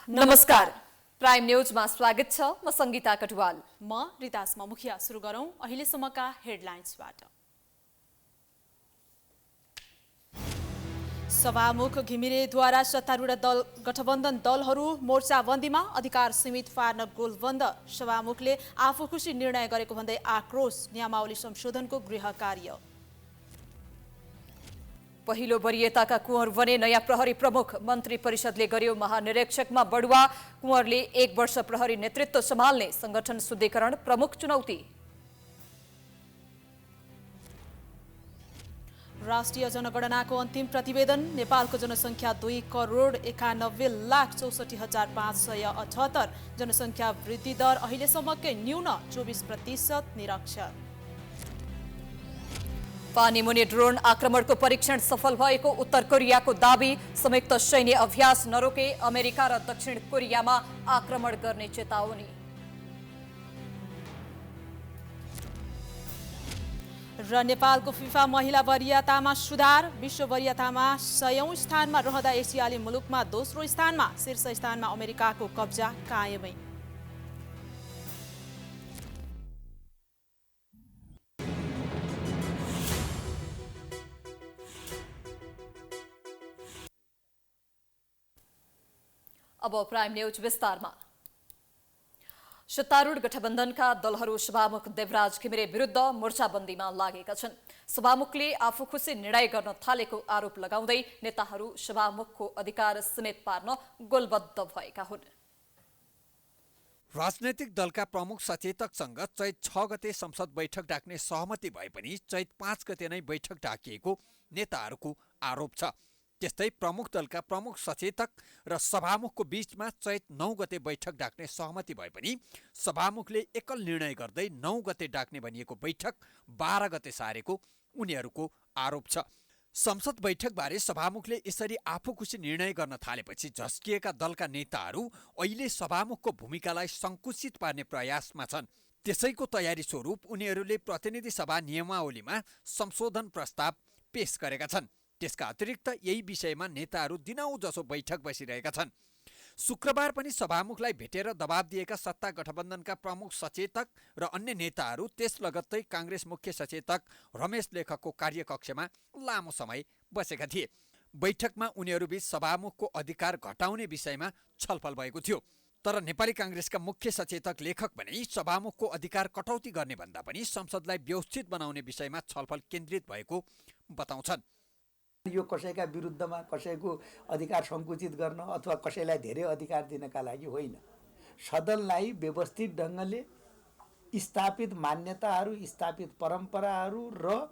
नमस्कार। प्राइम न्यूजमा स्वागत छ। म संगीता कटुवाल। म रितासमा मुखिया। सुरु गरौं अहिलेसम्मका हेडलाइन्सबाट। सभामुख घिमिरेद्वारा सत्तारूढ दल गठबन्धन दलहरू मोर्चाबन्दीमा, अधिकार सीमित पार्न गोलबन्द। सभामुखले आफू खुसी निर्णय गरेको भन्दै आक्रोश। नियमावली संशोधनको गृह कार्य। पहिलो वरियताका कुँवर बने नयाँ प्रहरी प्रमुख। मन्त्री परिषदले गर्यो महानिरीक्षकमा बढुवा। कुँवरले 1 वर्ष प्रहरी नेतृत्व सम्हाल्ने। संगठन शुद्धिकरण प्रमुख चुनौती। राष्ट्रिय जनगणनाको अन्तिम प्रतिवेदन। नेपालको जनसङ्ख्या 2,91,64,578। जनसङ्ख्या वृद्धि दर अहिलेसम्मकै न्यून 24% निरक्षर। पानीमुनि ड्रोन आक्रमणको परीक्षण सफल भएको उत्तर कोरियाको दाबी। संयुक्त सैन्य अभ्यास नरोके अमेरिका र दक्षिण कोरियामा आक्रमण गर्ने चेतावनी। र नेपालको फिफा महिला वरियतामा सुधार। विश्व वरियतामा 100औं स्थानमा रहँदा एसियाली मुलुकमा दोस्रो स्थानमा। शीर्ष स्थानमा अमेरिकाको कब्जा कायमै। अब प्राइम न्यूज विस्तारमा। सत्तारूढ गठबन्धनका दलहरू सभामुख देवराज घिमिरे विरुद्ध मोर्चाबन्दीमा लागेका छन्। सभामुखले आफू खुसी निर्णय गर्न थालेको आरोप लगाउँदै नेताहरू सभामुखको अधिकार सीमित पार्न गोलबद्ध भएका हुन्। राजनैतिक दलका प्रमुख सचेतकसँग चैत 6 गते संसद बैठक डाक्ने सहमति भए पनि चैत 5 गते नै बैठक डाकिएको नेताहरूको आरोप छ। त्यस्तै प्रमुख दलका प्रमुख सचेतक र सभामुखको बीचमा चैत 9 गते बैठक डाक्ने सहमति भए पनि सभामुखले एकल निर्णय गर्दै 9 गते डाक्ने भनिएको बैठक 12 गते सारेको उनीहरूको आरोप छ। संसद बैठकबारे सभामुखले यसरी आफू खुसी निर्णय गर्न थालेपछि झस्किएका दलका नेताहरू अहिले सभामुखको भूमिकालाई सङ्कुचित पार्ने प्रयासमा छन्। त्यसैको तयारी स्वरूप उनीहरूले प्रतिनिधि सभा नियमावलीमा संशोधन प्रस्ताव पेश गरेका छन्। त्यसका अतिरिक्त यही विषयमा नेताहरू दिनौँ जसो बैठक बसिरहेका छन्। शुक्रबार पनि सभामुखलाई भेटेर दबाब दिएका सत्ता गठबन्धनका प्रमुख सचेतक र अन्य नेताहरू त्यस लगत्तै काङ्ग्रेस मुख्य सचेतक रमेश लेखकको कार्यकक्षमा लामो समय बसेका थिए। बैठकमा उनीहरूबीच सभामुखको अधिकार घटाउने विषयमा छलफल भएको थियो। तर नेपाली काङ्ग्रेसका मुख्य सचेतक लेखक भने सभामुखको अधिकार कटौती गर्ने भन्दा पनि संसदलाई व्यवस्थित बनाउने विषयमा छलफल केन्द्रित भएको बताउँछन्। यो कसैका विरुद्धमा कसैको अधिकार सङ्कुचित गर्न अथवा कसैलाई धेरै अधिकार दिनका लागि होइन। सदनलाई व्यवस्थित ढङ्गले स्थापित मान्यताहरू, स्थापित परम्पराहरू र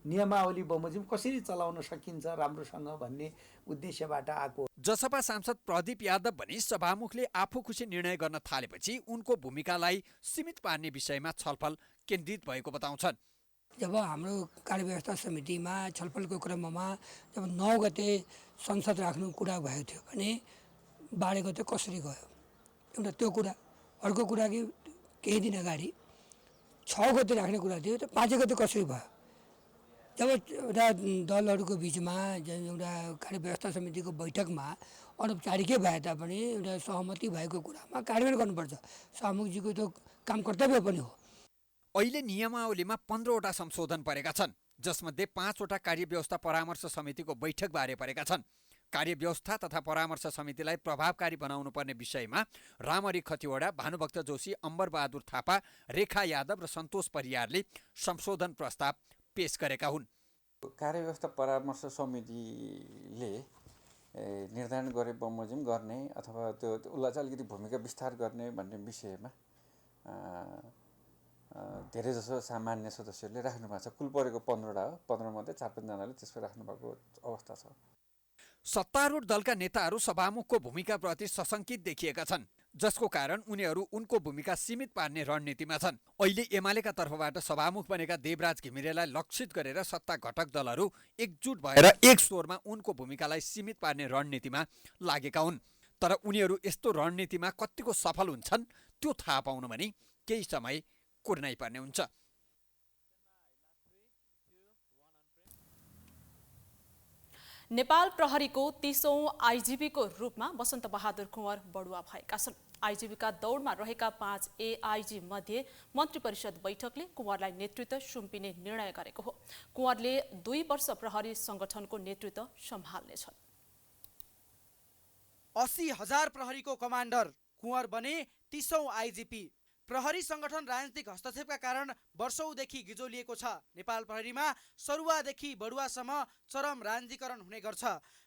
नियमावली बमोजिम कसरी चलाउन सकिन्छ राम्रोसँग भन्ने उद्देश्यबाट आएको। जसपा सांसद प्रदीप यादव भने सभामुखले आफू खुसी निर्णय गर्न थालेपछि उनको भूमिकालाई सीमित पार्ने विषयमा छलफल केन्द्रित भएको बताउँछन्। जब हाम्रो कार्यव्यवस्था समितिमा छलफलको क्रममा जब 9 गते संसद राख्नु कुरा भएको थियो भने 12 गते कसरी गयो एउटा त्यो कुरा। अर्को कुरा कि केही दिन अगाडि 6 गते राख्ने कुरा थियो, त्यो 5 गते कसरी भयो। जब एउटा दलहरूको बिचमा एउटा कार्यव्यवस्था समितिको बैठकमा अनौपचारिकै भए तापनि एउटा सहमति भएको कुरामा कार्यान्वयन गर्नुपर्छ। सभामुखजीको त्यो काम कर्तव्य पनि हो। अहिले नियमावलीमा 15वटा संशोधन परेका छन्, जसमध्ये 5वटा कार्यव्यवस्था परामर्श समितिको बैठकबारे परेका छन्। कार्यव्यवस्था तथा परामर्श समितिलाई प्रभावकारी बनाउनु पर्ने विषयमा रामहरि खतिवडा, भानुभक्त जोशी, अम्बरबहादुर थापा, रेखा यादव र सन्तोष परियारले संशोधन प्रस्ताव पेश गरेका हुन्। कार्यव्यवस्था परामर्श समितिले निर्धारण गरे बमोजिम गर्ने अथवा त्यो उसलाई चाहिँ अलिकति भूमिका विस्तार गर्ने भन्ने विषयमा धेरै जसो सामान्य सदस्यहरूले राख्नु भएको छ। कुल परेको 15वटा हो। 15 मध्ये 4-5 जनाले त्यसमा राख्नु भएको अवस्था छ। सत्तारूढ दलका नेताहरू सभामुखको भूमिकाप्रति सशङ्कित देखिएका छन्, जसको कारण उनीहरू उनको भूमिका सीमित पार्ने रणनीतिमा छन्। अहिले एमालेका तर्फबाट सभामुख बनेका देवराज घिमिरेलाई लक्षित गरेर सत्ता घटक दलहरू एकजुट भएर एक स्वरमा उनको भूमिकालाई सीमित पार्ने रणनीतिमा लागेका हुन्। तर उनीहरू यस्तो रणनीतिमा कतिको सफल हुन्छन् त्यो थाहा पाउन भने केही समय कुर्नै पर्ने हुन्छ। नेपाल प्रहरीको 30औं आइजिपीको रूपमा वसन्त बहादुर कुँवर बढुवा भएका छन्। आइजिपीका दौडमा रहेका 5 एआइजी मध्ये मन्त्री परिषद बैठकले कुँवरलाई नेतृत्व सुम्पिने निर्णय गरेको हो। कुँवरले 2 वर्ष प्रहरी संगठनको नेतृत्व सम्हाल्नेछन्। 80,000 प्रहरीको कमान्डर कुँवर बने 30औं आइजिपी। प्रहरी संगठन राजनीतिक हस्तक्षेपका कारण वर्षौंदेखि गिजोलिएको छ। नेपाल प्रहरीमा सरुवादेखि बढुवासम्म चरम राजनीतिकरण हुने गर्छ।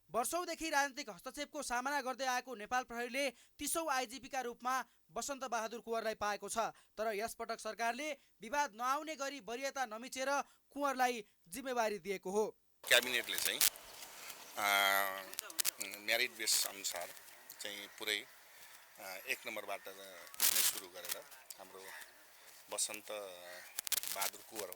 वर्षौंदेखि राजनीतिक हस्तक्षेपको सामना गर्दै आएको नेपाल प्रहरीले 30औं आइजिपीका रूपमा वसन्त बहादुर कुँवरलाई पाएको छ। तर यसपटक सरकारले विवाद नआउने गरी वरियता नमिचेर कुँवरलाई जिम्मेवारी दिएको हो। क्याबिनेटले चाहिँ मेरिट बेस अनुसार चाहिँ पुरै 1 नम्बरबाट नै सुरु गरेर हाम्रो वसन्त बहादुर कुँवर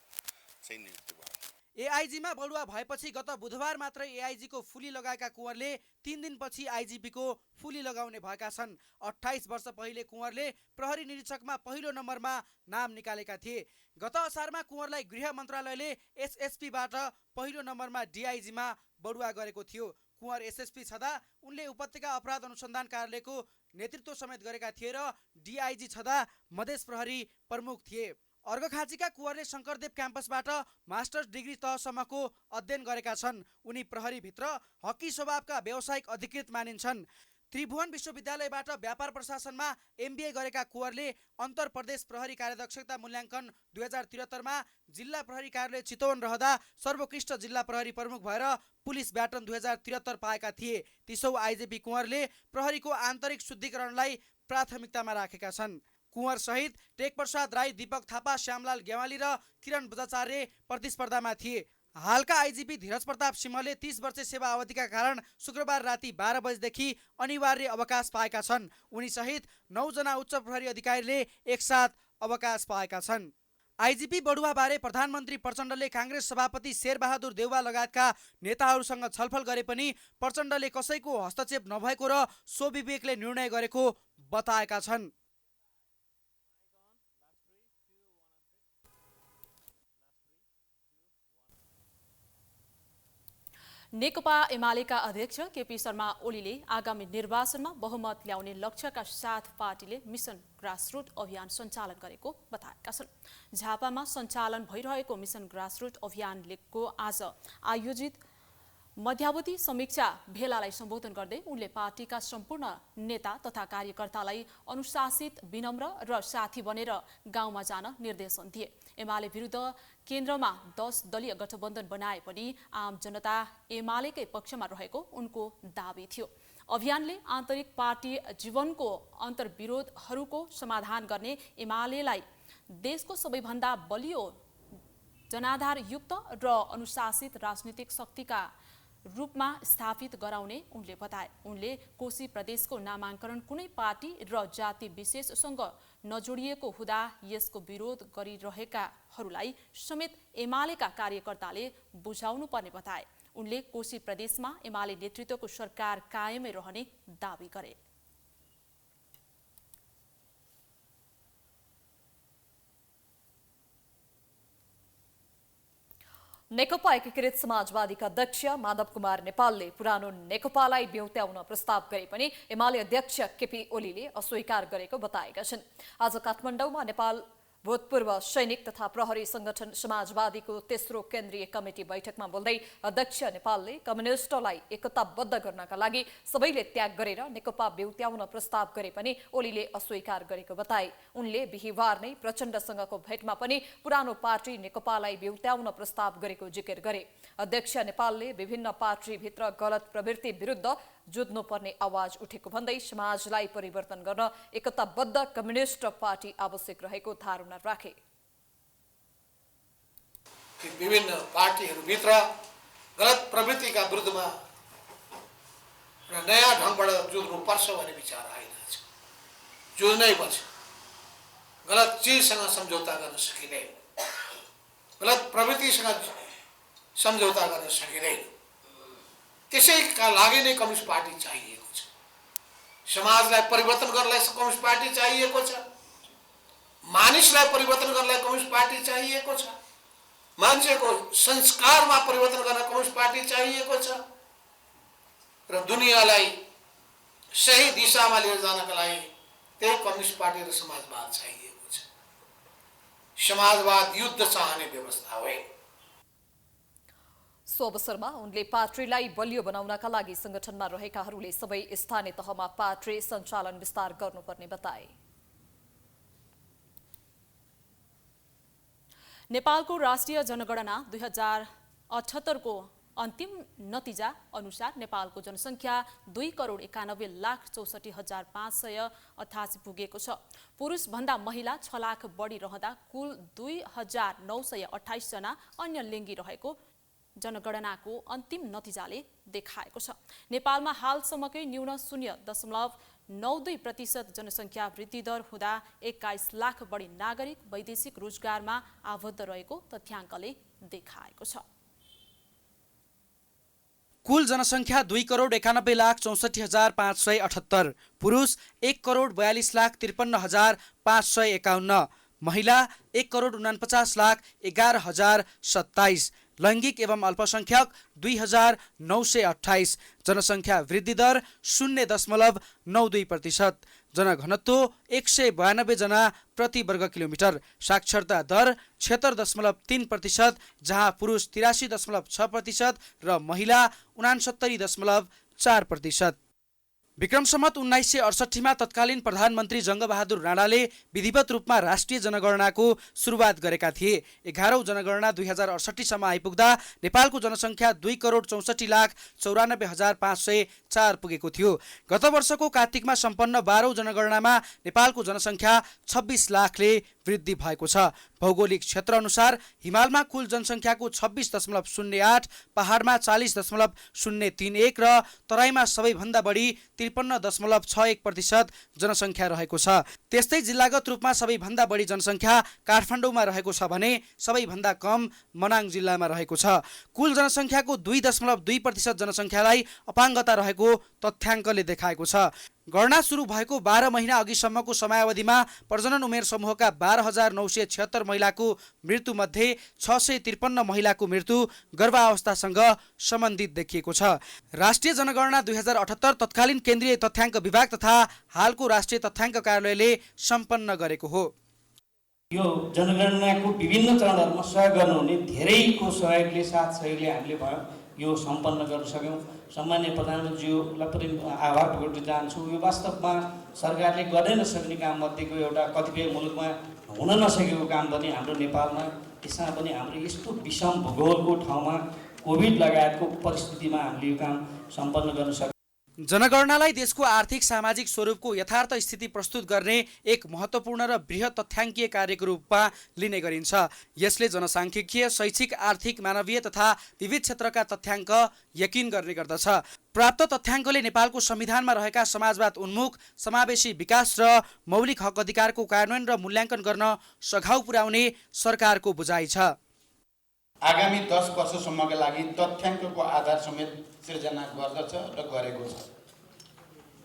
चाहिँ नियुक्ति भयो। एआइजीमा बढुवा भएपछि गत बुधबार मात्र एआइजीको फुली लगाएका कुँवरले 3 दिनपछि आइजिपीको फुली लगाउने भएका छन्। 28 वर्ष पहिले कुँवरले प्रहरी निरीक्षकमा पहिलो नम्बरमा नाम निकालेका थिए। गत असारमा कुँवरलाई गृह मन्त्रालयले एसएसपीबाट पहिलो नम्बरमा डिआइजीमा बढुवा गरेको थियो। कुँवर एसएसपी छँदा उनले उपत्यका अपराध अनुसन्धान कार्यालयको नेतृत्व समेत गरेका थिए र डिआइजी छँदा मधेस प्रहरी प्रमुख थिए। अर्घखाँचीका कुँवरले शङ्करदेव क्याम्पसबाट मास्टर्स डिग्री तहसम्मको अध्ययन गरेका छन्। उनी प्रहरीभित्र हकी स्वभावका व्यावसायिक अधिकृत मानिन्छन्। त्रिभुवन विश्वविद्यालयबाट व्यापार प्रशासनमा एमबिए गरेका कुँवरले अन्तर प्रदेश प्रहरी कार्यदक्षता मूल्याङ्कन 2073मा जिल्ला प्रहरी कार्यालय चितवन रहँदा सर्वोत्कृष्ट जिल्ला प्रहरी प्रमुख भएर पुलिस ब्याटन 2073 पाएका थिए। 30औं आइजिपी कुँवरले प्रहरीको आन्तरिक शुद्धिकरणलाई प्राथमिकतामा राखेका छन्। कुँवर सहित टेकप्रसाद राई, दीपक थापा, श्यामलाल गेवाली र किरण बजाचार्य प्रतिस्पर्धामा थिए। हालका आइजिपी धीरज प्रताप सिंहले 30 वर्ष सेवा अवधिका कारण शुक्रबार राति 12 बजेदेखि अनिवार्य अवकाश पाएका छन्। उनी सहित 9 जना उच्च प्रहरी अधिकारीले एकसाथ अवकाश पाएका छन्। आइजिपी बढुवाबारे प्रधानमन्त्री प्रचण्डले काङ्ग्रेस सभापति शेरबहादुर देउवा लगायतका नेताहरूसँग छलफल गरे पनि प्रचण्डले कसैको हस्तक्षेप नभएको र स्वविवेकले निर्णय गरेको बताएका छन्। नेकपा एमालेका अध्यक्ष केपी शर्मा ओलीले आगामी निर्वाचनमा बहुमत ल्याउने लक्ष्यका साथ पार्टीले मिसन ग्रासरुट अभियान सञ्चालन गरेको बताएका छन्। झापामा सञ्चालन भइरहेको मिसन ग्रासरुट अभियानको आज आयोजित मध्यावधि समीक्षा भेलालाई सम्बोधन गर्दै उनले पार्टीका सम्पूर्ण नेता तथा कार्यकर्तालाई अनुशासित, विनम्र र साथी बनेर गाउँमा जान निर्देशन दिए। एमाले विरुद्ध केन्द्रमा 10 दलीय गठबन्धन बनाए पनि आम जनता एमालेकै पक्षमा रहेको उनको दाबी थियो। अभियानले आन्तरिक पार्टी जीवनको अन्तर्विरोधहरूको समाधान गर्ने एमालेलाई देशको सबैभन्दा बलियो जनाधारयुक्त र अनुशासित राजनीतिक शक्तिका रूपमा स्थापित गराउने उनले बताए। उनले कोशी प्रदेशको नामाङ्करण कुनै पार्टी र जाति विशेषसँग नजोडिएको हुँदा यसको विरोध गरिरहेकाहरूलाई समेत एमालेका कार्यकर्ताले बुझाउनु पर्ने बताए। उनले कोशी प्रदेशमा एमाले नेतृत्वको सरकार कायमै रहने दावी गरे। नेकपा एकीकृत समाजवादीका अध्यक्ष माधव कुमार नेपालले पुरानो नेकपालाई बेउत्याउन प्रस्ताव गरे पनि एमाले अध्यक्ष केपी ओलीले अस्वीकार गरेको बताएका छन्। आज काठमाडौँमा नेपाल भूतपूर्व सैनिक तथा प्रहरी संगठन समाजवादीको तेस्रो केन्द्रीय कमिटी बैठकमा बोल्दै अध्यक्ष नेपालले कम्युनिस्टलाई एकताबद्ध गर्नका लागि सबैले त्याग गरेर नेकपा बेउत्याउन प्रस्ताव गरे पनि ओलीले अस्वीकार गरेको बताए। उनले बिहिबार नै प्रचण्डसँगको भेटमा पनि पुरानो पार्टी नेकपालाई बेउत्याउन प्रस्ताव गरेको जिकिर गरे। अध्यक्ष नेपालले विभिन्न पार्टीभित्र गलत प्रवृत्ति विरुद्ध जुझ्नुपर्ने आवाज उठेको भन्दै समाजलाई परिवर्तन गर्न एकताबद्ध कम्युनिस्ट पार्टी आवश्यक रहेको धारणा राखे। विभिन्न पार्टीहरूभित्र गलत प्रवृत्तिका विरुद्धमा र नयाँ ढङ्गबाट जुझ्नुपर्छ भन्ने विचार आइरहेछ। जुझ्नै पर्छ। गलत चिजसँग सम्झौता गर्न सकिँदैन, गलत प्रवृत्तिसँग सम्झौता गर्न सकिँदैन। त्यसैका लागि नै कम्युनिस्ट पार्टी चाहिएको छ। समाजलाई परिवर्तन गर्नलाई कम्युनिस्ट पार्टी चाहिएको छ। मानिसलाई परिवर्तन गर्नलाई कम्युनिस्ट पार्टी चाहिएको छ। मान्छेको संस्कारमा परिवर्तन गर्न कम्युनिस्ट पार्टी चाहिएको छ। र दुनियाँलाई सही दिशामा लिएर जानका लागि त्यही कम्युनिस्ट पार्टी र समाजवाद चाहिएको छ। समाजवाद युद्ध चाहने व्यवस्था होइन। सो अवसरमा उनले पार्टीलाई बलियो बनाउनका लागि संगठनमा रहेकाहरूले सबै स्थानीय तहमा पार्टी सञ्चालन विस्तार गर्नुपर्ने बताए। नेपालको राष्ट्रिय जनगणना 2078 को अन्तिम नतिजा अनुसार नेपालको जनसङ्ख्या 2,91,64,588 पुगेको छ। पुरुषभन्दा महिला 6 लाख बढी रहँदा कुल 2,928 जना अन्य लिङ्गी रहेको जनगणनाको अन्तिम नतिजाले देखाएको छ। नेपालमा हालसम्मकै न्यून 0.92% जनसङ्ख्या वृद्धि दर हुँदा 21 लाख बढी नागरिक वैदेशिक रोजगारमा आबद्ध रहेको तथ्याङ्कले देखाएको छ। कुल जनसङ्ख्या 2,91,64,578, पुरुष 1,42,53,551, महिला 1,49,11,027, लैङ्गिक एवं अल्पसंख्यक 2,928, जनसङ्ख्या वृद्धि दर 0.92%, जनघनत्व 192 जना प्रति वर्ग किलोमिटर, साक्षरता दर 76.3%, जहाँ पुरुष 83.6% र महिला 69.4%। विक्रम सम्वत 1968 तत्कालीन प्रधानमन्त्री जङ्गबहादुर राणाले विधिवत रूपमा राष्ट्रिय जनगणनाको सुरुवात गरेका थिए। 11औं जनगणना 2068 सम्म आइपुग्दा नेपालको जनसङ्ख्या 2,64,94,504 पुगेको थियो। गत वर्षको कार्तिकमा सम्पन्न 12औं जनगणनामा नेपालको जनसङ्ख्या 26 लाखले वृद्धि भएको छ। भौगोलिक क्षेत्र अनुसार हिमालमा कुल जनसङ्ख्याको 26.08, पहाडमा 40.031 र तराईमा सबैभन्दा बढी 53.61% जनसङ्ख्या रहेको छ। त्यस्तै जिल्लागत रूपमा सबैभन्दा बढी जनसङ्ख्या काठमाडौँमा रहेको छ भने सबैभन्दा कम मनाङ जिल्लामा रहेको छ। कुल जनसङ्ख्याको 2.2% जनसङ्ख्यालाई अपाङ्गता रहेको तथ्याङ्कले देखाएको छ। गणना सुरु भएको 12 महिना अघिसम्मको समयावधिमा प्रजनन उमेर समूहका 12,976 महिलाको मृत्यु मध्ये 653 महिलाको मृत्यु गर्भावस्थासँग सम्बन्धित देखिएको छ। राष्ट्रिय जनगणना 2078 तत्कालीन केन्द्रीय तथ्याङ्क विभाग तथा हालको राष्ट्रिय तथ्याङ्क कार्यालयले सम्पन्न गरेको हो। यो जनगणनाको विभिन्न चरणहरूमा सहयोग गर्नुहुने धेरैको सहयोगले साथ सहयोगले हामीले भयो यो सम्पन्न गर्न सक्यौँ। सम्माननीय प्रधानमन्त्रीज्यूलाई पनि आभार प्रकट गर्न चाहन्छु। यो वास्तवमा सरकारले गर्नै नसक्ने काम मध्येको एउटा, कतिपय मुलुकमा हुन नसकेको काम पनि हाम्रो नेपालमा, त्यसमा पनि हाम्रो यस्तो विषम भूगोलको ठाउँमा कोभिड लगायतको परिस्थितिमा हामीले यो काम सम्पन्न गर्न सक्यौँ। जनगणनालाई देशको आर्थिक सामाजिक स्वरूपको यथार्थ स्थिति प्रस्तुत गर्ने एक महत्त्वपूर्ण र बृहत तथ्याङ्कीय कार्यको रूपमा लिने गरिन्छ। यसले जनसाङ्ख्यिकीय, शैक्षिक, आर्थिक, मानवीय तथा विविध क्षेत्रका तथ्याङ्क यकिन गर्ने गर्दछ। प्राप्त तथ्याङ्कले नेपालको संविधानमा रहेका समाजवाद उन्मुख, समावेशी विकास र मौलिक हक अधिकारको कार्यान्वयन र मूल्याङ्कन गर्न सघाउ पुर्याउने सरकारको बुझाइ छ। आगामी 10 वर्षसम्मका लागि तथ्याङ्कको आधार समेत सिर्जना गर्दछ र गरेको छ।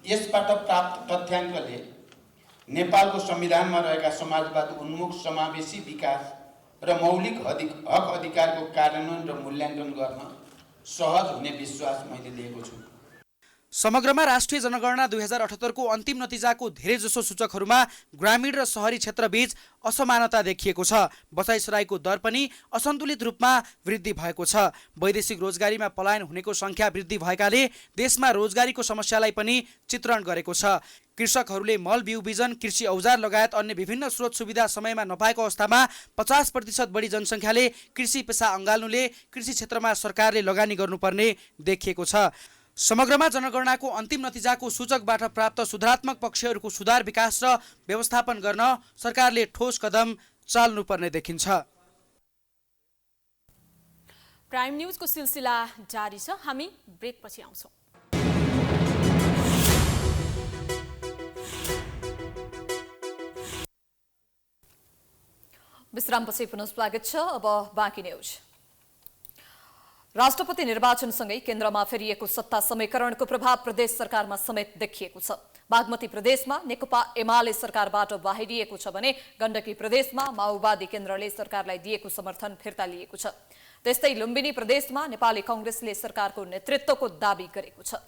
यसबाट प्राप्त तथ्याङ्कले नेपालको संविधानमा रहेका समाजवाद उन्मुख, समावेशी विकास र मौलिक हक अधिकारको कार्यान्वयन र मूल्याङ्कन गर्न सहज हुने विश्वास मैले लिएको छु। समग्रमा राष्ट्रिय जनगणना 2078 को अन्तिम नतिजाको धेरैजसो सूचकहरूमा ग्रामीण र शहरी क्षेत्रबीच असमानता देखिएको छ। बसाइसराईको दर पनि असन्तुलित रूपमा वृद्धि भएको छ। वैदेशिक रोजगारीमा पलायन हुनेको सङ्ख्या वृद्धि भएकाले देशमा रोजगारीको समस्यालाई पनि चित्रण गरेको छ। कृषकहरूले मल, बिउ बिजन, कृषि औजार लगायत अन्य विभिन्न स्रोत सुविधा समयमा नपाएको अवस्थामा 50% बढी जनसङ्ख्याले कृषि पेसा अँगाल्नुले कृषि क्षेत्रमा सरकारले लगानी गर्नुपर्ने देखिएको छ। समग्रमा जनगणनाको अन्तिम नतिजाको सूचकबाट प्राप्त सुधारात्मक पक्षहरूको सुधार, विकास र व्यवस्थापन गर्न सरकारले ठोस कदम चाल्नुपर्ने देखिन्छ। प्राइम न्यूजको सिलसिला जारी छ। हामी ब्रेकपछि आउँछौँ। विश्रामपछि पुनः स्वागत छ। अब बाँकी न्यूज। राष्ट्रपति निर्वाचनसँगै केन्द्रमा फेरिएको सत्ता समीकरणको प्रभाव प्रदेश सरकारमा समेत देखिएको छ। बागमती प्रदेशमा नेकपा एमाले सरकारबाट बाहिरिएको छ भने गण्डकी प्रदेशमा माओवादी केन्द्रले सरकारलाई दिएको समर्थन फिर्ता लिएको छ। त्यस्तै लुम्बिनी प्रदेशमा नेपाली कांग्रेसले सरकारको नेतृत्वको दाबी गरेको छ।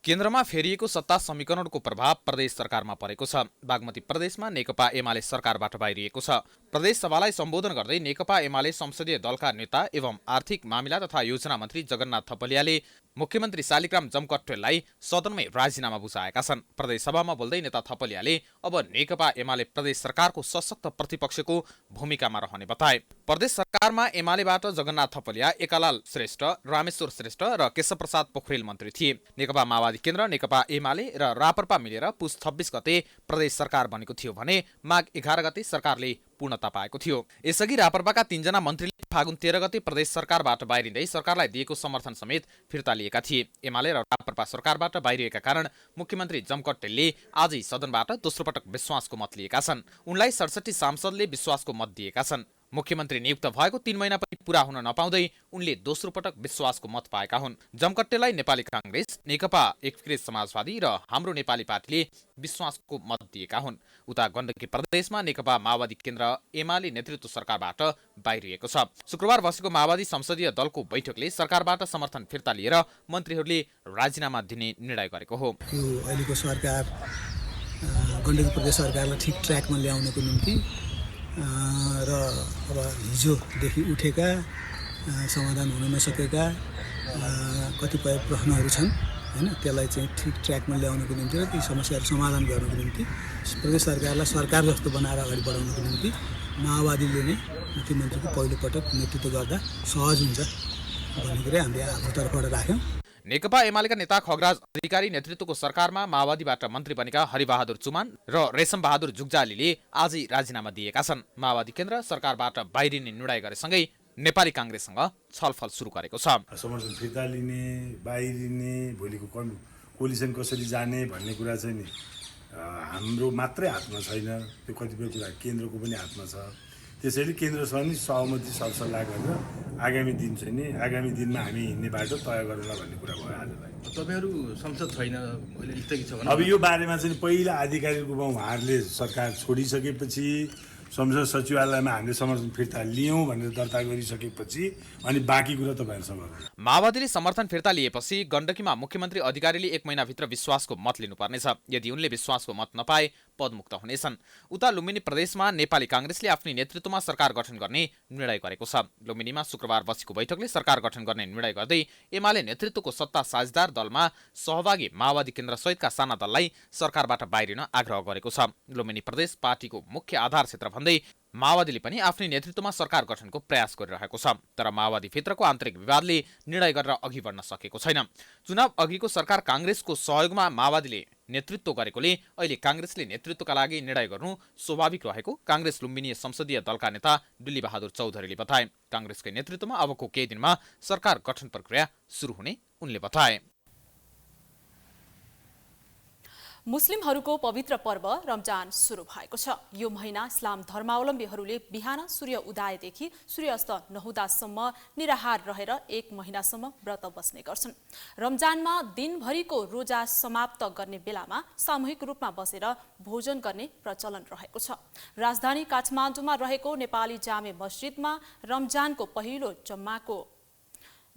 केन्द्रमा फेरिएको सत्ता समीकरणको प्रभाव प्रदेश सरकारमा परेको छ। बागमती प्रदेशमा नेकपा एमाले सरकारबाट बाहिरिएको छ। प्रदेश सभालाई सम्बोधन गर्दै नेकपा एमाले संसदीय दलका नेता एवं आर्थिक मामिला तथा योजना मन्त्री जगन्नाथ थपलियाले मुख्यमन्त्री शालिग्राम जमकट्टेललाई सदनमै राजीनामा बुझाएका छन्। प्रदेश सभामा बोल्दै नेता थपलियाले अब नेकपा एमाले प्रदेश सरकारको सशक्त प्रतिपक्षको भूमिकामा रहने बताए। प्रदेश सरकारमा एमालेबाट जगन्नाथ थपलिया, एकालाल श्रेष्ठ, रामेश्वर श्रेष्ठ र केशवप्रसाद पोखरेल मन्त्री थिए। नेकपा माओवादी केन्द्र, नेकपा एमाले र राप्रपा मिलेर पुस 26 गते प्रदेश सरकार बनेको थियो भने माघ 11 गते सरकारले पूर्णता पाएको थियो। यसअघि राप्रपाका 3 जना मन्त्रीले फागुन 13 गते प्रदेश सरकारबाट बाहिरिँदै सरकारलाई दिएको समर्थन समेत फिर्ता लिएका थिए। एमाले र राप्रपा सरकारबाट बाहिरिएका कारण मुख्यमन्त्री जमकट्टेलले आजै सदनबाट दोस्रो पटक विश्वासको मत लिएका छन्। उनलाई 67 सांसदले विश्वासको मत दिएका छन्। मुख्यमन्त्री नियुक्त भएको 3 महिना पनि पूरा हुन नपाउँदै उनले दोस्रो पटक विश्वासको मत पाएका हुन्। जमकट्टेलाई नेपाली कांग्रेस, नेकपा एकीकृत समाजवादी र हाम्रो नेपाली पार्टीले विश्वासको मत दिएका हुन्। उता गण्डकी प्रदेशमा नेकपा माओवादी केन्द्र एमाले नेतृत्व सरकारबाट बाहिरिएको छ। शुक्रबार बसेको माओवादी संसदीय दलको बैठकले सरकारबाट समर्थन फिर्ता लिएर मन्त्रीहरूले राजीनामा दिने निर्णय गरेको हो। यो अहिलेको सरकार गण्डकी प्रदेश सरकारलाई ठिक ट्र्याकमा ल्याउनको निम्ति र अब हिजोदेखि उठेका समाधान हुन नसकेका कतिपय प्रश्नहरू छन् हैन, त्यसलाई चाहिँ ठिक ट्र्याकमा ल्याउनको निम्ति र ती समस्याहरू समाधान गर्नको निम्ति प्रदेश सरकारलाई सरकार जस्तो बनाएर अगाडि बढाउनको निम्ति माओवादीले नै मुख्यमन्त्रीको पहिलो पटक नेतृत्व गर्दा सहज हुन्छ भन्ने कुरा हामीले आफ्नो तर्फबाट राख्यौँ। नेकपा एमालेका नेता खगराज अधिकारी नेतृत्वको सरकारमा माओवादीबाट मन्त्री बनेका हरिबहादुर चुमान र रेशमबहादुर जुग्जालीले आजै राजीनामा दिएका छन्। माओवादी केन्द्र सरकारबाट बाहिरिने निर्णय गरेसँगै नेपाली कांग्रेससँग छलफल सुरु गरेको छ। समर्थन फिर्ता लिने, बाहिरिने, भोलिको कोलिसन कसरी जाने भन्ने कुरा चाहिँ नि हाम्रो मात्रै हातमा छैन, त्यो कतिपय कुरा केन्द्रको पनि हातमा छ। त्यसैले केन्द्रसँग नि सहमति सरसल्लाह गरेर आगामी दिनमा हामी हिँड्ने बाटो तय गरौँला भन्ने कुरा भयो आजलाई। तपाईहरु संसद छैन, अहिले स्थगित छ भने अब यो बारेमा चाहिँ पहिला आधिकारिक रूपमा उहाँहरूले सरकार छोडिसकेपछि संसद सचिवालयमा हामीले समर्थन फिर्ता लियौँ भनेर दर्ता गरिसकेपछि अनि बाँकी कुरा तपाईँहरूसँग गरौँ। माओवादीले समर्थन फिर्ता लिएपछि गण्डकीमा मुख्यमन्त्री अधिकारीले 1 महिनाभित्र विश्वासको मत लिनुपर्नेछ। यदि उनले विश्वासको मत नपाए पदमुक्त हुनेछन्। उता लुम्बिनी प्रदेशमा नेपाली कांग्रेसले आफ्नै नेतृत्वमा सरकार गठन गर्ने निर्णय गरेको छ। लुम्बिनीमा शुक्रबार बसेको बैठकले सरकार गठन गर्ने निर्णय गर्दै एमाले नेतृत्वको सत्ता साझेदार दलमा सहभागी माओवादी केन्द्र सहितका साना दललाई सरकारबाट बाहिरिन आग्रह गरेको छ। लुम्बिनी प्रदेश पार्टीको मुख्य आधार क्षेत्र भन्दै माओवादीले पनि आफ्नै नेतृत्वमा सरकार गठनको प्रयास गरिरहेको छ। तर माओवादी भित्रको आन्तरिक विवादले निर्णय गरेर अघि बढ्न सकेको छैन। चुनाव अघिको सरकार कांग्रेसको सहयोगमा माओवादीले नेतृत्व गरेकोले अहिले कांग्रेसले नेतृत्वका लागि निर्णय गर्नु स्वाभाविक रहेको कांग्रेस लुम्बिनी संसदीय दलका नेता दुल्ली बहादुर चौधरीले बताए। कांग्रेसकै नेतृत्वमा अबको केही दिनमा सरकार गठन प्रक्रिया सुरु हुने उनले बताए। मुस्लिमहरूको पवित्र पर्व रमजान सुरु भएको छ। यो महिना इस्लाम धर्मावलम्बीहरूले बिहान सूर्य उदयदेखि सूर्यास्त नहुँदासम्म निराहार रहेर 1 महिनासम्म व्रत बस्ने गर्छन्। रमजानमा दिनभरिको रोजा समाप्त गर्ने बेलामा सामूहिक रूपमा बसेर भोजन गर्ने प्रचलन रहेको छ। राजधानी काठमाडौँमा रहेको नेपाली जामे मस्जिदमा रमजानको पहिलो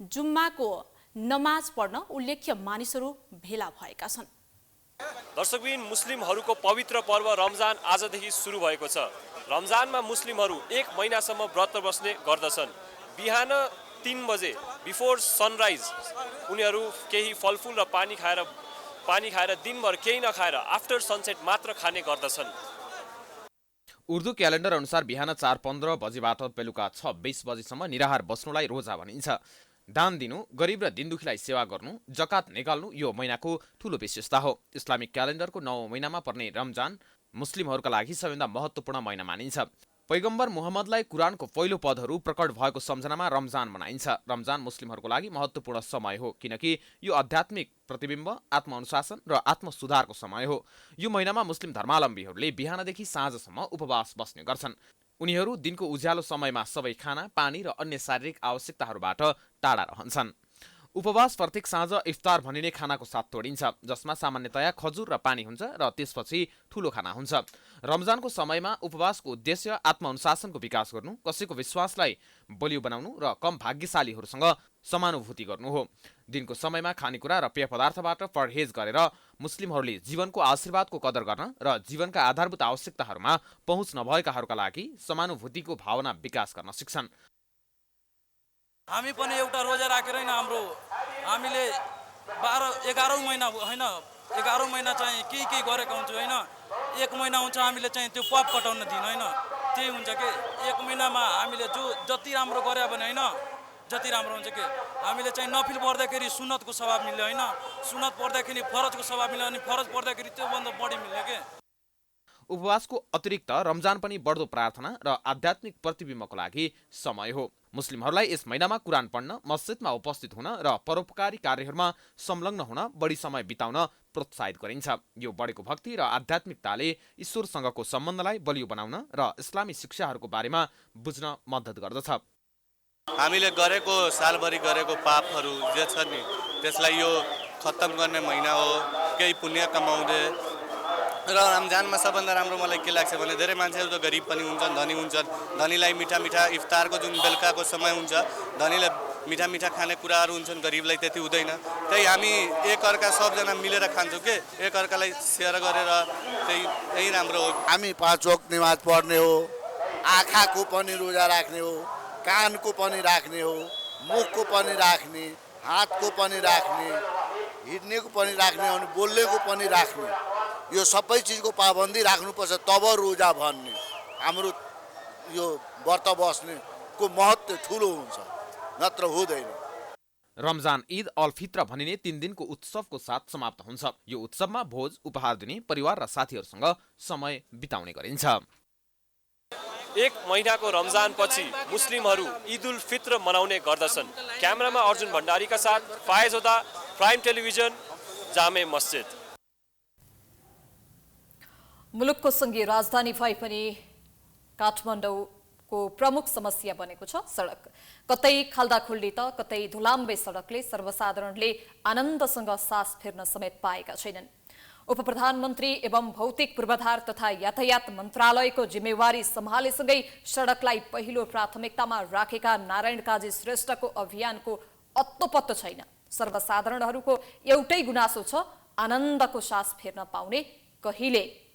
जुम्माको नमाज पढ्न उल्लेख्य मानिसहरू भेला भएका छन्। दर्शकबिन, मुस्लिमहरूको पवित्र पर्व रमजान आजदेखि सुरु भएको छ। रमजानमा मुस्लिमहरू 1 महिनासम्म व्रत बस्ने गर्दछन्। बिहान 3 बजे बिफोर सनराइज उनीहरू केही फलफुल र पानी खाएर दिनभर केही नखाएर आफ्टर सनसेट मात्र खाने गर्दछन्। उर्दू क्यालेन्डर अनुसार बिहान 4:15 बजेबाट बेलुका 6:20 बजेसम्म निराहार बस्नुलाई रोजा भनिन्छ। दान दिनु, गरिब र दिनदुखीलाई सेवा गर्नु, जकात निकाल्नु यो महिनाको ठूलो विशेषता हो। इस्लामिक क्यालेन्डरको 9औं महिनामा पर्ने रमजान मुस्लिमहरूका लागि सबैभन्दा महत्त्वपूर्ण महिना मानिन्छ। पैगम्बर मुहम्मदलाई कुरानको पहिलो पदहरू प्रकट भएको सम्झनामा रमजान मनाइन्छ। रमजान मुस्लिमहरूको लागि महत्त्वपूर्ण समय हो किनकि यो आध्यात्मिक प्रतिबिम्ब, आत्मअनुशासन र आत्मसुधारको समय हो। यो महिनामा मुस्लिम धर्मावलम्बीहरूले बिहानदेखि साँझसम्म उपवास बस्ने गर्छन्। उनीहरू दिनको उज्यालो समयमा सबै खाना, पानी र अन्य शारीरिक आवश्यकताहरूबाट टाढा रहन्छन्। उपवास प्रत्येक साँझ इफ्तार भनिने खानाको साथ तोडिन्छ, जसमा सामान्यतया खजुर र पानी हुन्छ र त्यसपछि ठूलो खाना हुन्छ। रमजानको समयमा उपवासको उद्देश्य आत्मअनुशासनको विकास गर्नु, कसैको विश्वासलाई बलियो बनाउनु र कम भाग्यशालीहरूसँग समानुभूति गर्नु हो। दिनको समयमा खानेकुरा र पेय पदार्थबाट परहेज गरेर मुस्लिमहरूले जीवनको आशीर्वादको कदर गर्न र जीवनका आधारभूत आवश्यकताहरूमा पहुँच नभएकाहरूका लागि समानुभूतिको भावना विकास गर्न सिक्छन्। हामी पनि एउटा रोजा राखेर हैन हाम्रो हामीले 11 महिना हैन 11 महिना चाहिँ के गरेका हुन्छौँ हैन। 1 महिना हुन्छ हामीले चाहिँ त्यो पाप कटाउन दिन हैन। त्यही हुन्छ के 1 महिनामा हामीले जति राम्रो गरे भने हैन जति राम्रो हुन्छ के हामीले चाहिँ नफिल पढ्दाखेरि सुन्नतको सवाब मिल्यो हैन। सुन्नत पढ्दाखेरि फरजको सवाब मिल्यो अनि फरज पढ्दाखेरि त्यो भन्दा बढी मिल्यो के। उपवासको अतिरिक्त रमजान पनि बढ्दो प्रार्थना र आध्यात्मिक प्रतिबिम्बको लागि समय हो। मुस्लिमहरूलाई यस महिनामा कुरान पढ्न, मस्जिदमा उपस्थित हुन र परोपकारी कार्यहरूमा संलग्न हुन बढी समय बिताउन प्रोत्साहित गरिन्छ। यो बढेको भक्ति र आध्यात्मिकताले ईश्वरसँगको सम्बन्धलाई बलियो बनाउन र इस्लामी शिक्षाहरूको बारेमा बुझ्न मद्दत गर्दछ। हामीले गरेको सालभरि गरेको पापहरू जे छ नि त्यसलाई यो खत्तम गर्ने महिना हो। केही पुण्य कमाउँदै र रमजानमा सबभन्दा राम्रो मलाई के लाग्छ भने धेरै मान्छेहरू त गरिब पनि हुन्छन्, धनी हुन्छन्। धनीलाई मिठा मिठा इफ्तारको जुन बेलुकाको समय हुन्छ धनीलाई मिठा मिठा खाने कुराहरू हुन्छन्, गरिबलाई त्यति हुँदैन। त्यही हामी एकअर्का सबजना मिलेर खान्छौँ के एकअर्कालाई सेयर गरेर त्यही राम्रो हो। हामी 5 वक्त नमाज पढ्ने हो, आँखाको पनि रोजा राख्ने हो, कानको पनि राख्ने हो, मुखको पनि राख्ने, हातको पनि राख्ने, हिँड्नेको पनि राख्ने अनि बोल्नेको पनि राख्ने। यो सबै चिजको पाबन्दी राख्नुपर्छ तब रोजा भन्ने। हाम्रो यो व्रत बस्नेको महत्त्व ठुलो हुन्छ, नत्र हुँदैन। रमजान ईद अल फित्र भनिने 3 दिनको उत्सवको साथ समाप्त हुन्छ। यो उत्सवमा भोज, उपहार दिने, परिवार र साथीहरूसँग समय बिताउने गरिन्छ। 1 महिनाको रमजान पछि मुस्लिमहरू ईद उल फित्र मनाउने गर्दछन्। क्यामेरामा अर्जुन भण्डारीका साथ फायज होदा, प्राइम टेलिभिजन, जामे मस्जिद। मुलुकको संघीय राजधानी भए पनि काठमाडौँको प्रमुख समस्या बनेको छ सडक। कतै खाल्दाखुल्डी त कतै धुलाम्बे सडकले सर्वसाधारणले आनन्दसँग सास फेर्न समेत पाएका छैनन्। उपप्रधानमन्त्री एवं भौतिक पूर्वाधार तथा यातायात मन्त्रालयको जिम्मेवारी सम्हालेसँगै सडकलाई पहिलो प्राथमिकतामा राखेका नारायण काजी श्रेष्ठको अभियानको अत्तोपत्तो छैन। सर्वसाधारणहरूको एउटै गुनासो छ, आनन्दको सास फेर्न पाउने कहिले।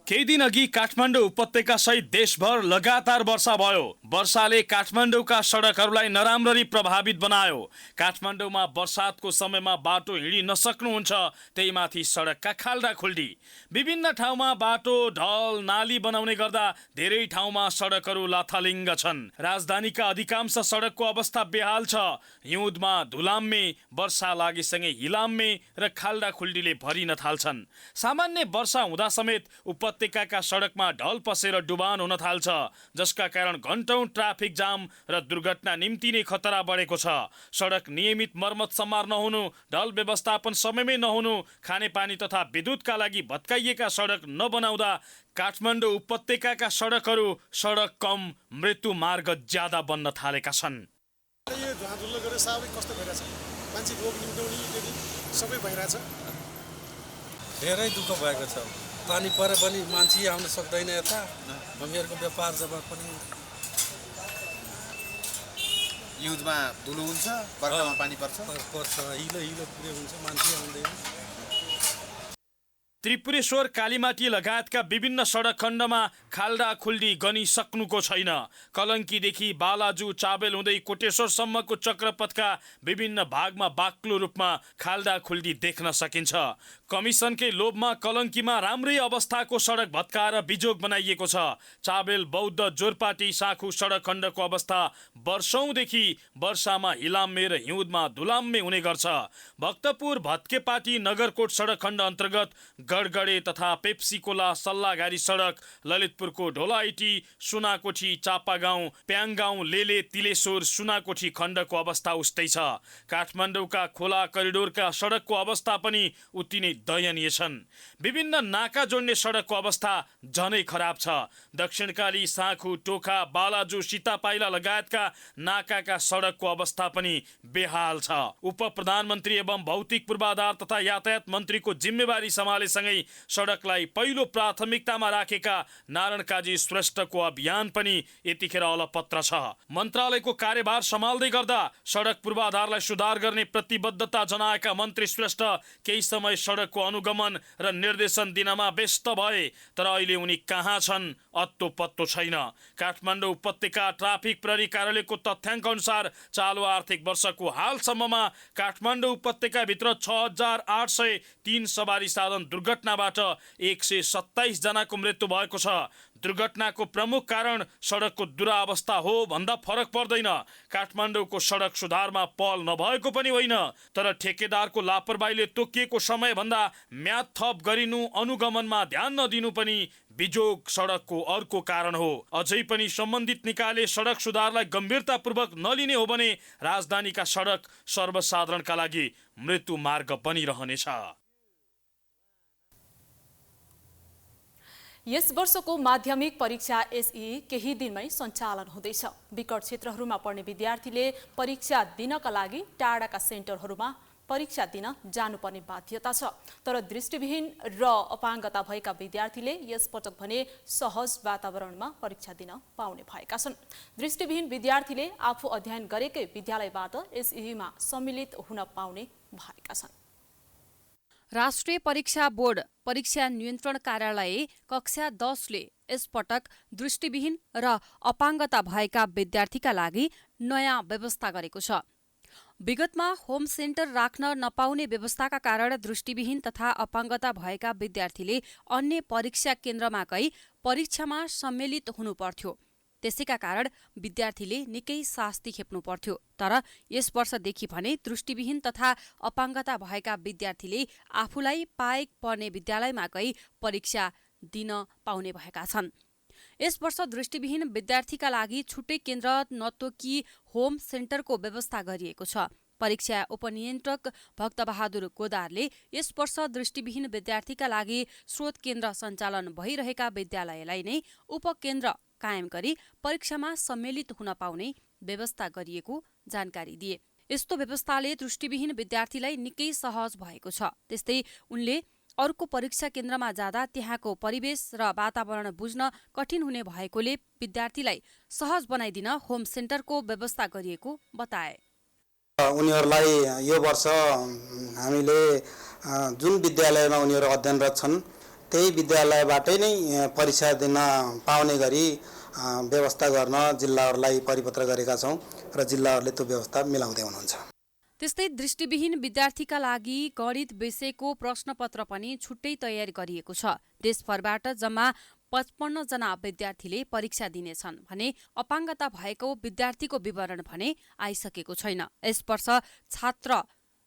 केही दिन अघि काठमाडौँ उपत्यका सहित देशभर लगातार वर्षा भयो। वर्षाले काठमाडौँका सडकहरूलाई नराम्ररी प्रभावित बनायो। काठमाडौँमा बर्सातको समयमा बाटो हिँडी नसक्नुहुन्छ, त्यही माथि सडकका खाल्डाखुल्डी। विभिन्न ठाउँमा बाटो, ढल, नाली बनाउने गर्दा धेरै ठाउँमा सडकहरू लाथालिङ्ग छन्। राजधानीका अधिकांश सडकको अवस्था बेहाल छ। हिउँदमा धुलाम्मे, वर्षा लागेसँगै हिलाम्मे र खाल्डाखुल्डीले भरिन थाल्छन्। सामान्य वर्षा हुँदा समेत उपत्यकाका सडकमा ढल पसेर डुबान हुन थाल्छ, जसका कारण घण्टौं ट्राफिक जाम र दुर्घटना निम्ति नै खतरा बढेको छ। सडक नियमित मर्मत सम्मार नहुनु, ढल व्यवस्थापन समयमै नहुनु, खानेपानी तथा विद्युतका लागि भत्काइएका सडक नबनाउँदा काठमाडौँ उपत्यकाका सडकहरू सडक कम, मृत्यु मार्ग ज्यादा बन्न थालेका छन्। यो धुवाधुलो गरेर सबै कस्तो भइरहेछ, मान्छे रोग निम्त्याउने इत्यादि सबै भइरहेछ। धेरै दुःख भएको छ। पानी परे पनि मान्छे आउन सक्दैन यता। हामीहरूको व्यापार जवाब पनि हिउँदमा धुलो हुन्छ, बर्खामा पानी पर्छ, हिलो पुरै हुन्छ, मान्छे आउँदैन। त्रिपुरेश्वर, कालीमाटी लगायतका विभिन्न सडक खण्डमा खाल्डाखुल्डी गनिसक्नुको छैन। कलङ्कीदेखि बालाजु, चाबेल हुँदै कोटेश्वरसम्मको चक्रपथका विभिन्न भागमा बाक्लो रूपमा खाल्डाखुल्डी देख्न सकिन्छ। कमिसनकै लोभमा कलङ्कीमा राम्रै अवस्थाको सडक भत्काएर बिजोग बनाइएको छ। चाबेल, बौद्ध, जोरपाटी, साँखु सडक खण्डको अवस्था वर्षौंदेखि वर्षामा हिलाम्मे र हिउँदमा धुलाम्मे हुने गर्छ। भक्तपुर, भत्केपाटी, नगरकोट सडक खण्ड अन्तर्गत गडगडे तथा पेप्सीकोला सल्लाघारी सडक, ललितपुरको ढोलाइटी, सुनाकोठी, चापागाउँ, प्याङगाउँ, लेले, तिलेश्वर, सुनाकोठी खण्डको अवस्था उस्तै छ। काठमाडौँका खोला करिडोरका सडकको अवस्था पनि उति नै दयनीय छन्। विभिन्न नाका जोड्ने सडकको अवस्था झनै खराब छ। दक्षिणकाली, साँखु, टोखा, बालाजु, सीतापाइला लगायतका नाकाका सडकको अवस्था पनि बेहाल छ। उप प्रधानमन्त्री एवं भौतिक पूर्वाधार तथा यातायात मन्त्रीको जिम्मेवारी सम्हालेसँगै सँगसँगै सडकलाई पहिलो प्राथमिकतामा राखेका नारायण काजी श्रेष्ठको अभियान पनि यतिखेर अलपत्र छ। मन्त्रालयको कार्यभार सम्हाल्दै गर्दा सडक पूर्वाधारलाई सुधार गर्ने प्रतिबद्धता जनाएका मन्त्री श्रेष्ठ केही समय सडकको अनुगमन र निर्देशन दिनमा व्यस्त भए, तर अहिले उनी कहाँ छन् अत्तो पत्तो छैन। काठमाडौँ उपत्यका ट्राफिक प्रहरी कार्यालयको तथ्याङ्क अनुसार चालु आर्थिक वर्षको हालसम्ममा काठमाडौँ उपत्यकाभित्र 6,803 सवारी साधन दुर्घटनाबाट 127 जनाको मृत्यु भएको छ। दुर्घटनाको प्रमुख कारण सडकको दुरावस्था हो भन्दा फरक पर्दैन। काठमाडौँको सडक सुधारमा पहल नभएको पनि होइन, तर ठेकेदारको लापरवाहीले तोकिएको समयभन्दा म्याद थप गरिनु, अनुगमनमा ध्यान नदिनु पनि बिजोग सडकको अर्को कारण हो। अझै पनि सम्बन्धित निकायले सडक सुधारलाई गम्भीरतापूर्वक नलिने हो भने राजधानीका सडक सर्वसाधारणका लागि मृत्यु मार्ग बनिरहनेछ। यस वर्षको माध्यमिक परीक्षा एसई केही दिनमै सञ्चालन हुँदैछ। विकट क्षेत्रहरूमा पढ्ने विद्यार्थीले परीक्षा दिनका लागि टाढाका सेन्टरहरूमा परीक्षा दिन जानुपर्ने बाध्यता छ, तर दृष्टिविहीन र अपाङ्गता भएका विद्यार्थीले यस पटक भने सहज वातावरणमा परीक्षा दिन पाउने भएका छन्। दृष्टिविहीन विद्यार्थीले आफू अध्ययन गरेकै विद्यालयबाट एसईमा सम्मिलित हुन पाउने भएका छन्। राष्ट्रिय परीक्षा बोर्ड परीक्षा नियन्त्रण कार्यालय कक्षा 10 ले यसपटक दृष्टिविहीन र अपाङ्गता भएका विद्यार्थीका लागि नयाँ व्यवस्था गरेको छ। विगतमा होम सेन्टर राख्न नपाउने व्यवस्थाका कारण दृष्टिविहीन तथा अपाङ्गता भएका विद्यार्थीले अन्य परीक्षा केन्द्रमा गई परीक्षामा सम्मिलित हुनुपर्थ्यो। त्यसैका कारण विद्यार्थीले निकै शास्ति खेप्नु पर्थ्यो, तर यस वर्षदेखि भने दृष्टिविहीन तथा अपाङ्गता भएका विद्यार्थीले आफूलाई पाएक पर्ने विद्यालयमा गई परीक्षा दिन पाउने भएका छन्। यस वर्ष दृष्टिविहीन विद्यार्थीका लागि छुट्टै केन्द्र नतोकी होम सेन्टरको व्यवस्था गरिएको छ। परीक्षा उपनियन्त्रक भक्तबहादुर गोदारले यस वर्ष दृष्टिविहीन विद्यार्थीका लागि स्रोत केन्द्र सञ्चालन भइरहेका विद्यालयलाई नै उपकेन्द्र कायम गरी परीक्षामा सम्मिलित हुन पाउने व्यवस्था गरिएको जानकारी दिए। यस्तो व्यवस्थाले दृष्टिविहीन विद्यार्थीलाई निकै सहज भएको छ। त्यस्तै उनले अर्को परीक्षा केन्द्रमा जाँदा त्यहाँको परिवेश र वातावरण बुझ्न कठिन हुने भएकोले विद्यार्थीलाई सहज बनाइदिन होम सेन्टरको व्यवस्था गरिएको बताए। उनीहरूलाई यो वर्ष हामीले जुन विद्यालयमा उनीहरू अध्ययनरत छन् त्यही विद्यालयबाटै नै परीक्षा दिन पाउने गरी व्यवस्था गर्न जिल्लाहरूलाई परिपत्र गरेका छौँ र जिल्लाहरूले त्यो व्यवस्था मिलाउँदै हुनुहुन्छ। त्यस्तै दृष्टिविहीन विद्यार्थीका लागि गणित विषयको प्रश्नपत्र पनि छुट्टै तयार गरिएको छ। देशभरबाट जम्मा 55 जना विद्यार्थीले परीक्षा दिनेछन् भने अपाङ्गता भएको विद्यार्थीको विवरण भने आइसकेको छैन। यस वर्ष छात्र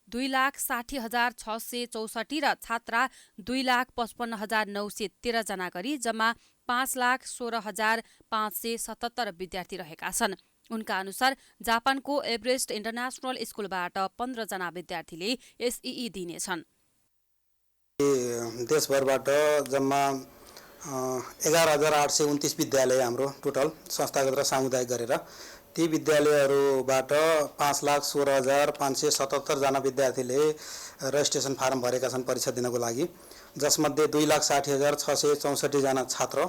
2,60,664 र छात्रा 2,55,913 जना गरी जम्मा 5,16,577 विद्यार्थी रहेका छन्। उनका अनुसार जापानको एभरेस्ट इन्टरनेसनल स्कुलबाट 15 जना विद्यार्थीले एसईई दिनेछन्। देशभरबाट जम्मा 11,829 विद्यालय हाम्रो टोटल संस्थागत र सामुदायिक गरेर ती विद्यालयहरूबाट 5,16,577 जना विद्यार्थीले रजिस्ट्रेसन फारम भरेका छन् परीक्षा दिनको लागि, जसमध्ये 2,60,664 जना छात्र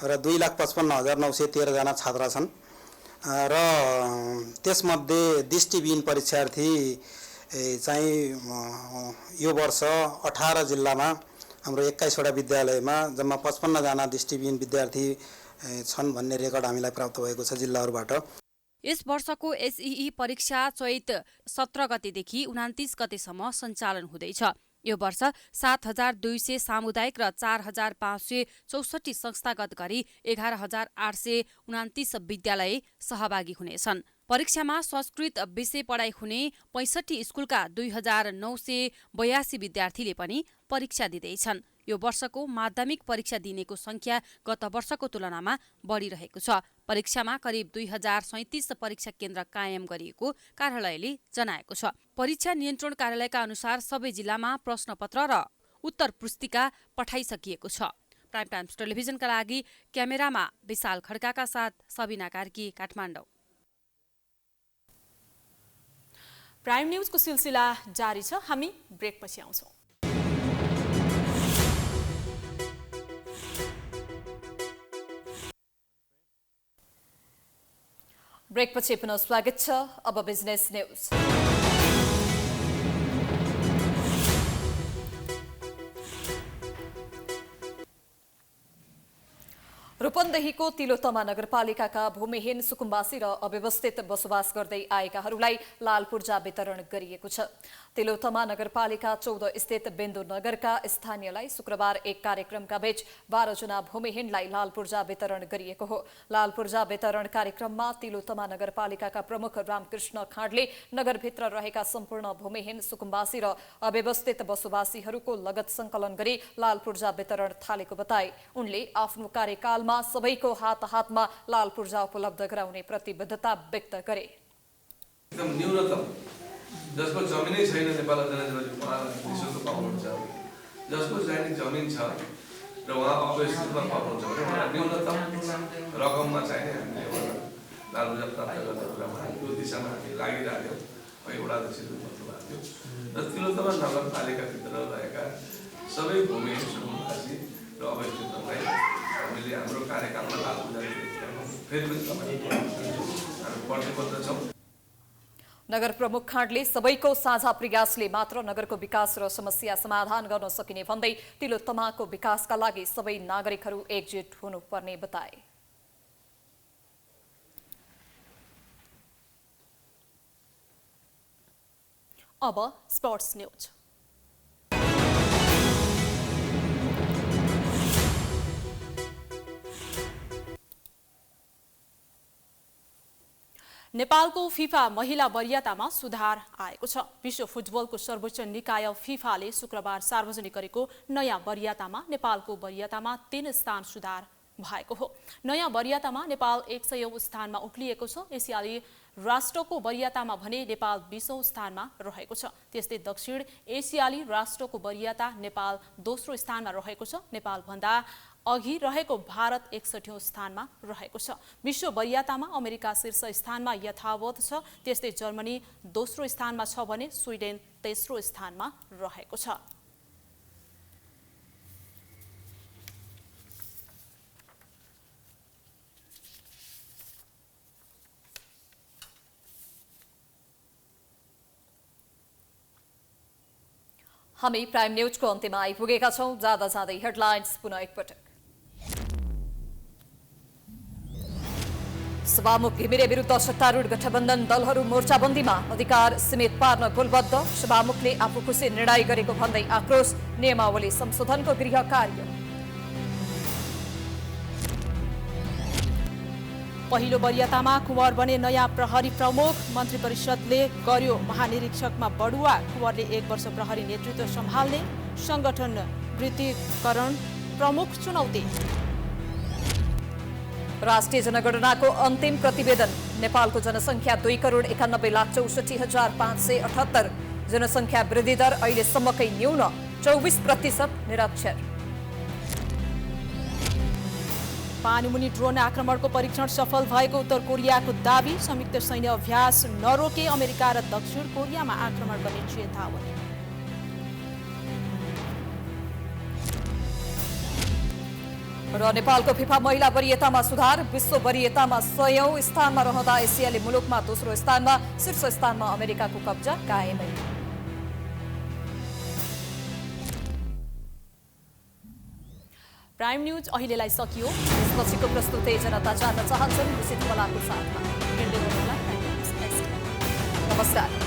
र 2,55,913 जना छात्रा छन् र त्यसमध्ये दृष्टिविहीन परीक्षार्थी चाहिँ यो वर्ष 18 जिल्लामा हाम्रो 21 वटा विद्यालयमा जम्मा 55 जना दृष्टिविहीन विद्यार्थी छन् भन्ने रेकर्ड हामीलाई प्राप्त भएको छ जिल्लाहरूबाट। यस वर्षको एसईई परीक्षा चैत 17 गतेदेखि 29 गतेसम्म सञ्चालन हुँदैछ। यो वर्ष 7,200 सामुदायिक र 4,564 संस्थागत गरी 11,829 विद्यालय सहभागी हुनेछन्। परीक्षामा संस्कृत विषय पढाइ हुने 65 स्कुलका 2,982 विद्यार्थीले पनि परीक्षा दिँदैछन्। यो वर्षको माध्यमिक परीक्षा दिनेको संख्या गत वर्षको तुलनामा बढिरहेको छ। परीक्षामा करिब 2,037 परीक्षा केन्द्र कायम गरिएको कार्यालयले जनाएको छ। परीक्षा नियन्त्रण कार्यालयका अनुसार सबै जिल्लामा प्रश्नपत्र र उत्तर पुस्तिका पठाइसकिएको छ। प्राइम टाइम्स टेलिभिजनका लागि क्यामेरामा विशाल खड्काका साथ सबिना कार्की, काठमाडौँ। प्राइम न्यूजको सिलसिला जारी छ, हामी ब्रेकपछि आउँछौँ। ब्रेकपछि पुनः स्वागत छ। अब बिजनेस न्यूज। रूपन्देहीको तिलोत्तमा नगरपालिकाका भूमिहीन सुकुम्बासी र अव्यवस्थित बसोबास गर्दै आएकाहरूलाई लाल पूर्जा वितरण गरिएको छ। तिलोत्तमा नगरपालिका 14 स्थित बिन्दु नगरका स्थानीयलाई शुक्रबार एक कार्यक्रमका बीच 12 जना भूमिहीनलाई लाल पूर्जा वितरण गरिएको हो। लाल पूर्जा वितरण कार्यक्रममा तिलोत्तमा नगरपालिकाका प्रमुख रामकृष्ण खाँडले नगरभित्र रहेका सम्पूर्ण भूमिहीन सुकुम्बासी र अव्यवस्थित बसोबासीहरूको लगत संकलन गरी लाल पूर्जा वितरण थालेको बताए। उनले आफ्नो कार्यकालमा सबैको हातमा लाल पूर्जा उपलब्ध गराउने प्रतिबद्धता व्यक्त गरे। एकदम न्यूनतम जसको जमिनै छैन नेपाल जनजाति निःशुल्क पाउनुहुन्छ, जसको चाहिँ जमिन छ र उहाँ अव्यवस्थितमा पाउनुहुन्छ भने उहाँलाई न्यूनतम रकममा चाहिँ हामीले लाल पूर्जा प्राप्त गर्ने कुरामा त्यो दिशामा हामी लागिरहेको एउटा दृश्य भन्नुभएको थियो। र तिलोत्तमा नगरपालिकाभित्र रहेका सबै भूमिहीन सुकुम्बासी र अव्यवस्थितलाई हामीले हाम्रो कार्यकालमा लाल पूर्जा फेरि पनि हामी प्रतिबद्ध छौँ। नगर प्रमुख खाँडले सबैको साझा प्रयासले मात्र नगरको विकास र समस्या समाधान गर्न सकिने भन्दै तिलोत्तमाको विकासका लागि सबै नागरिकहरू एकजुट हुनुपर्ने बताए। अब स्पोर्ट्स न्यूज। नेपालको फिफा महिला वरियतामा सुधार आएको छ। विश्व फुटबलको सर्वोच्च निकाय फिफाले शुक्रबार सार्वजनिक गरेको नयाँ वरियतामा नेपालको वरियतामा 3 स्थान सुधार भएको हो। नयाँ वरियतामा नेपाल 100औं स्थानमा उक्लिएको छ। एसियाली राष्ट्रको वरियतामा भने नेपाल 20औं स्थानमा रहेको छ। त्यस्तै दक्षिण एसियाली राष्ट्रको वरियता नेपाल दोस्रो स्थानमा रहेको छ। नेपाल भन्दा अघि रहेको भारत 61औं स्थानमा रहेको छ। विश्व वरियतामा अमेरिका शीर्ष स्थानमा यथावत छ। त्यस्तै जर्मनी दोस्रो स्थानमा छ भने स्विडेन तेस्रो स्थानमा रहेको छ। हामी प्राइम न्यूजको अन्त्यमा आइपुगेका छौं। जाँदा जाँदै हेडलाइन्स पुनः एकपटक। सभामुख घिमिरे विरुद्ध सत्तारूढ गठबन्धन दलहरू मोर्चाबन्दीमा, अधिकार सीमित पार्न गोलबद्ध। सभामुखले आफू खुसी निर्णय गरेको भन्दै आक्रोश। नियमावली संशोधनको गृह कार्य। पहिलो वरियतामा कुँवर बने नयाँ प्रहरी प्रमुख। मन्त्री परिषदले गर्यो महानिरीक्षकमा बढुवा। कुँवरले 1 वर्ष प्रहरी नेतृत्व सम्हाल्ने। संगठन वृत्तिकरण प्रमुख चुनौती। राष्ट्रिय जनगणनाको अन्तिम प्रतिवेदन। नेपालको जनसङ्ख्या 2,91,64,578। जनसङ्ख्या वृद्धि दर अहिलेसम्मकै न्यून 24% निरक्षर। पानीमुनि ड्रोन आक्रमणको परीक्षण सफल भएको उत्तर कोरियाको दावी। संयुक्त सैन्य अभ्यास नरोके अमेरिका र दक्षिण कोरियामा आक्रमण गर्ने चेतावनी। र नेपालको फिफा महिला वरियतामा सुधार। विश्व वरियतामा 100औं स्थानमा रहँदा एसियाली मुलुकमा दोस्रो स्थानमा, शीर्ष स्थानमा अमेरिकाको कब्जा कायमै। प्राइम न्यूज अहिलेलाई सकियो। यसपछिको प्रस्तुति जनता जान्न चाहन्छन् निश्चित मलाको साथमा। नमस्कार।